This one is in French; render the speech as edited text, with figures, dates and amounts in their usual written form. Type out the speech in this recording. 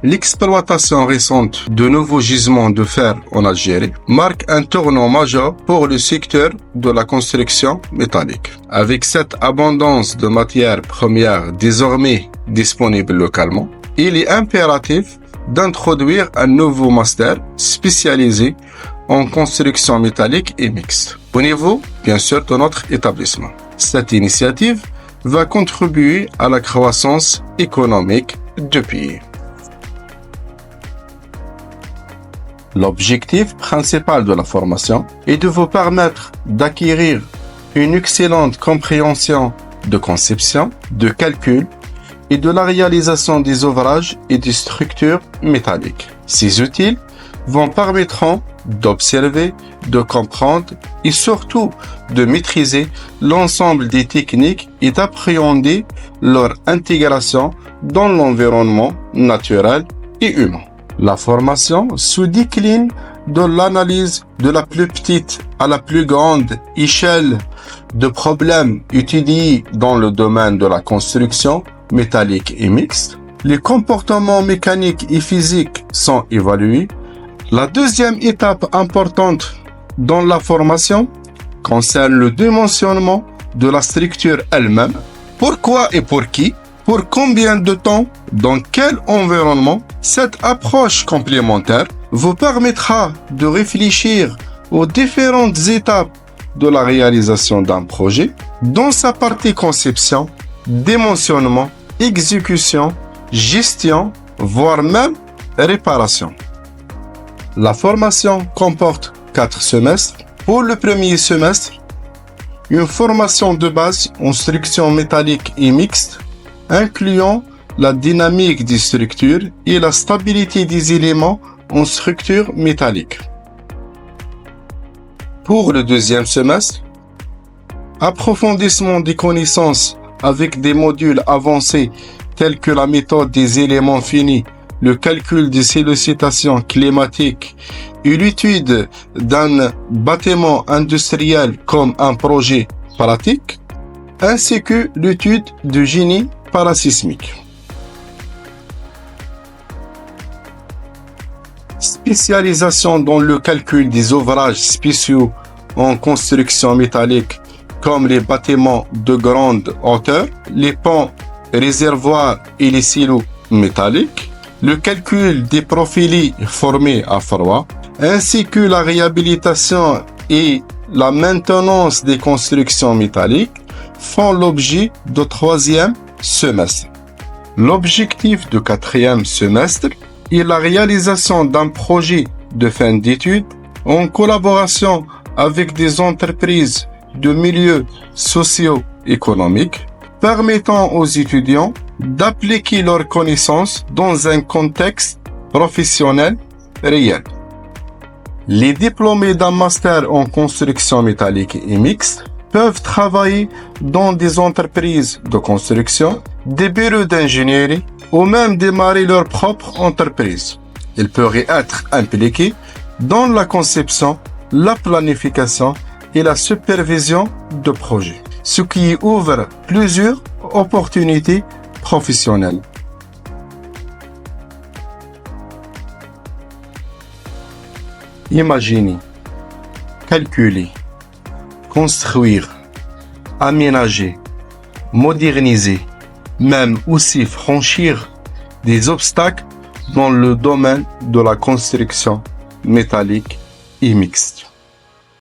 L'exploitation récente de nouveaux gisements de fer en Algérie marque un tournant majeur pour le secteur de la construction métallique. Avec cette abondance de matières premières désormais disponibles localement, il est impératif d'introduire un nouveau master spécialisé en construction métallique et mixte, au niveau, bien sûr, de notre établissement. Cette initiative va contribuer à la croissance économique du pays. L'objectif principal de la formation est de vous permettre d'acquérir une excellente compréhension de conception, de calcul et de la réalisation des ouvrages et des structures métalliques. Ces outils vous permettront d'observer, de comprendre et surtout de maîtriser l'ensemble des techniques et d'appréhender leur intégration dans l'environnement naturel et humain. La formation se décline de l'analyse de la plus petite à la plus grande échelle de problèmes étudiés dans le domaine de la construction métallique et mixte. Les comportements mécaniques et physiques sont évalués. La deuxième étape importante dans la formation concerne le dimensionnement de la structure elle-même. Pourquoi et pour qui? Pour combien de temps? Dans quel environnement? Cette approche complémentaire vous permettra de réfléchir aux différentes étapes de la réalisation d'un projet, dans sa partie conception, dimensionnement, exécution, gestion, voire même réparation. La formation comporte 4 semestres. Pour le premier semestre, une formation de base en structure métallique et mixte, incluant la dynamique des structures et la stabilité des éléments en structure métallique. Pour le deuxième semestre, approfondissement des connaissances avec des modules avancés tels que la méthode des éléments finis, le calcul des sollicitations climatiques et l'étude d'un bâtiment industriel comme un projet pratique, ainsi que l'étude du génie parasismique. Spécialisation dans le calcul des ouvrages spéciaux en construction métallique comme les bâtiments de grande hauteur, les ponts, réservoirs et les silos métalliques, le calcul des profilés formés à froid, ainsi que la réhabilitation et la maintenance des constructions métalliques font l'objet du troisième semestre. L'objectif du quatrième semestre est la réalisation d'un projet de fin d'études en collaboration avec des entreprises de milieux socio-économiques permettant aux étudiants d'appliquer leurs connaissances dans un contexte professionnel réel. Les diplômés d'un master en construction métallique et mixte peuvent travailler dans des entreprises de construction, des bureaux d'ingénierie ou même démarrer leur propre entreprise. Ils pourraient être impliqués dans la conception, la planification et la supervision de projets, ce qui ouvre plusieurs opportunités professionnelles. Imaginez, calculer, construire, aménager, moderniser, même aussi franchir des obstacles dans le domaine de la construction métallique et mixte.